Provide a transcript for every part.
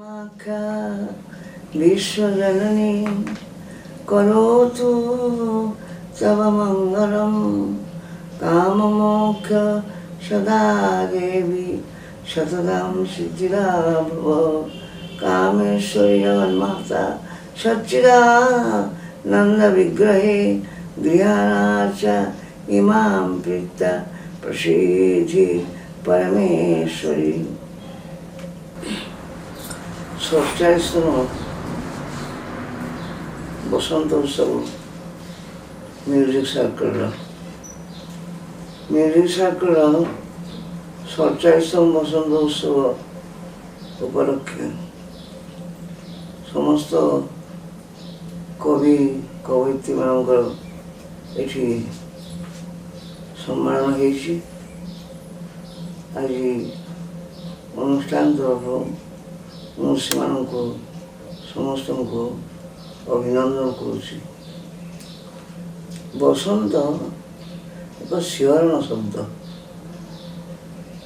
कामाख्या विश्वजननी करोतु तव मंगलम काममोक्ष सदा देवी शतदं सिद्धिदा भव कामेश्वरी जगन्माता सच्चिदानंद विग्रहे गृहाणाच इमां प्रीत्या प्रसीद्धि परमेश्वरी। 47তম বসন্ত উৎসব মিউজিক সার্কেলর 47তম বসন্ত উৎসব উপলক্ষে সমস্ত কবি কবয়িত্রীମାନଙ୍କର ଏଠି ସମ୍ମାଳନ ହେଇଛି। ଆଜି ଅନୁଷ୍ଠାନ ତରଫରୁ ମୁଁ ସେମାନଙ୍କୁ ସମସ୍ତଙ୍କୁ ଅଭିନନ୍ଦନ କରୁଛି। ବସନ୍ତ ଏକ ଶିହରଣ ଶବ୍ଦ।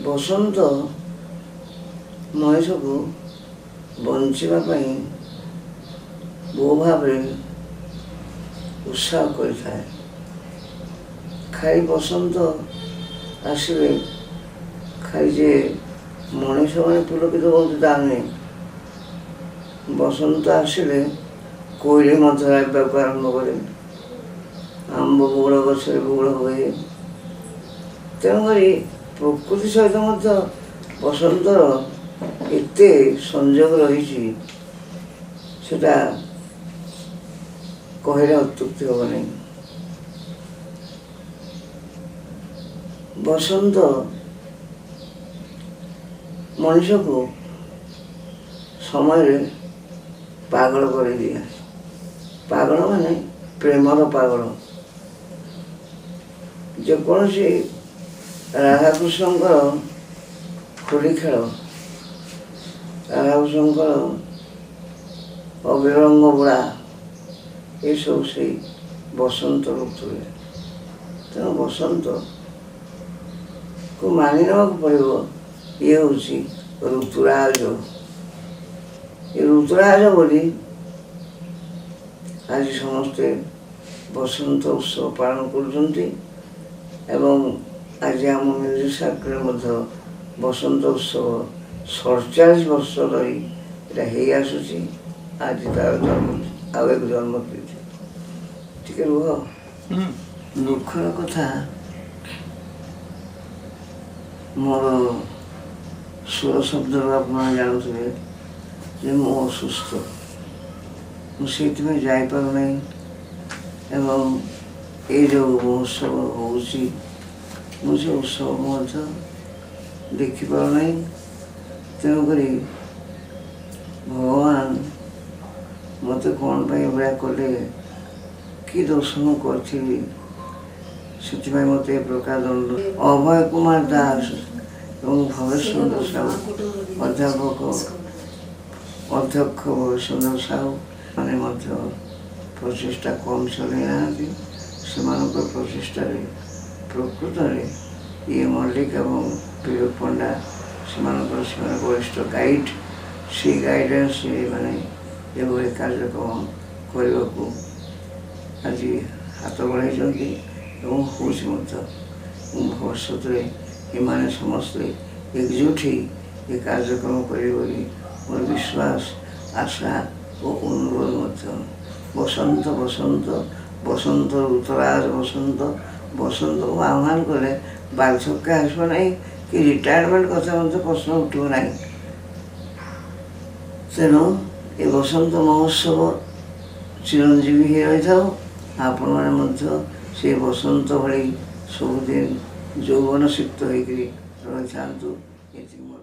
ବସନ୍ତ ମଣିଷକୁ ବଞ୍ଚିବା ପାଇଁ ବହୁ ଭାବରେ ଉତ୍ସାହ କରିଥାଏ। ଖାଲି ବସନ୍ତ ଆସିଲେ ଖାଲି ଯେ ମଣିଷମାନେ ପୁଲକିତ ହୁଅନ୍ତି ତାହା ନୁହେଁ। ବସନ୍ତ ଆସିଲେ କୋଇଲି ମଧ୍ୟ ଆସିବାକୁ ଆରମ୍ଭ କରେ, ଆମ୍ବ ବଉଳ ଗଛରେ ବଉଳ ହୁଏ। ତେଣୁକରି ପ୍ରକୃତି ସହିତ ମଧ୍ୟ ବସନ୍ତର ଏତେ ସଂଯୋଗ ରହିଛି, ସେଟା କହିଲେ ଅତ୍ୟୁକ୍ତି ହେବ ନାହିଁ। ବସନ୍ତ ମଣିଷକୁ ସମୟରେ ପାଗଳ କରିଦିଏ। ପାଗଳ ମାନେ ପ୍ରେମର ପାଗଳ। ଯେକୌଣସି ରାଧାକୃଷ୍ଣଙ୍କର ହୋଲି ଖେଳ, ରାଧାକୃଷ୍ଣଙ୍କର ଅବିରଙ୍ଗ ବୁଡ଼ା, ଏସବୁ ସେଇ ବସନ୍ତ ଋତୁରେ। ତେଣୁ ବସନ୍ତକୁ ମାନି ନେବାକୁ ପଡ଼ିବ। ଇଏ ହେଉଛି ଋତୁରାଜ। ଏ ଋତୁରାଜ ବୋଲି ଆଜି ସମସ୍ତେ ବସନ୍ତ ଉତ୍ସବ ପାଳନ କରୁଛନ୍ତି ଏବଂ ଆଜି ଆମ ମ୍ୟୁଜିକ୍ ସାର୍କଲରେ ମଧ୍ୟ ବସନ୍ତ ଉତ୍ସବ 47 ବର୍ଷ ଧରି ଏଇଟା ହେଇ ଆସୁଛି। ଆଜି ତାର ଜନ୍ମ ଆଉ ଏକ ଜନ୍ମ ତିଥି। ଟିକେ ରୁହ। ଦୁଃଖର କଥା, ମୋର ସ୍ୱର ଶବ୍ଦରୁ ଆପଣ ଜାଣୁଥିବେ ଯେ ମୁଁ ଅସୁସ୍ଥ। ମୁଁ ସେଇଥିପାଇଁ ଯାଇପାରୁନାହିଁ ଏବଂ ଏଇ ଯେଉଁ ମହୋତ୍ସବ ହେଉଛି ମୁଁ ସେ ଉତ୍ସବ ମଧ୍ୟ ଦେଖିପାରୁନାହିଁ। ତେଣୁକରି ଭଗବାନ ମୋତେ କ'ଣ ପାଇଁ ଏଭଳିଆ କଲେ, କି ଦୋଷ ମୁଁ କରିଥିଲି, ସେଥିପାଇଁ ମୋତେ ଏ ପ୍ରକାର ଦଣ୍ଡ। ଅଭୟ କୁମାର ଦାସ ଏବଂ ଭବେଶ୍ୱର ସାହୁ, ଅଧ୍ୟକ୍ଷ ଭବେଶ୍ୱର ସାହୁ ମାନେ ମଧ୍ୟ ପ୍ରଚେଷ୍ଟା କମ୍ ଚଲେଇ ନାହାନ୍ତି। ସେମାନଙ୍କ ପ୍ରଚେଷ୍ଟାରେ ପ୍ରକୃତରେ ଇଏ ମଲ୍ଲିକ ଏବଂ ବିବେକ ପଣ୍ଡା ସେମାନେ ବରିଷ୍ଠ ଗାଇଡ଼। ସେଇ ଗାଇଡ଼େନ୍ସରେ ମାନେ ଏଭଳି କାର୍ଯ୍ୟକ୍ରମ କରିବାକୁ ଆଜି ହାତ ବଢ଼ାଇଛନ୍ତି ଏବଂ ହେଉଛି ମଧ୍ୟ। ଭବିଷ୍ୟତରେ ଏମାନେ ସମସ୍ତେ ଏକଜୁଟ ହୋଇ ଏ କାର୍ଯ୍ୟକ୍ରମ କରିବେ ବୋଲି ମୋର ବିଶ୍ୱାସ, ଆଶା ଓ ଅନୁରୋଧ ମଧ୍ୟ। ବସନ୍ତ ବସନ୍ତ ବସନ୍ତ ଋତୁରାଜ ବସନ୍ତ। ବସନ୍ତକୁ ଆହ୍ୱାନ କଲେ ବାର୍ଦ୍ଧକ୍ୟ ଆସିବ ନାହିଁ କି ରିଟାୟାରମେଣ୍ଟ କଥା ମଧ୍ୟ ପ୍ରଶ୍ନ ଉଠିବ ନାହିଁ। ତେଣୁ ଏ ବସନ୍ତ ମହୋତ୍ସବ ଚିରଞ୍ଜୀବୀ ହୋଇ ରହିଥାଉ। ଆପଣମାନେ ମଧ୍ୟ ସେ ବସନ୍ତ ଭଳି ସବୁଦିନ ଯୌବନ ସିକ୍ତ ହୋଇକରି ରହିଥାନ୍ତୁ। ଏତିକି ମୋର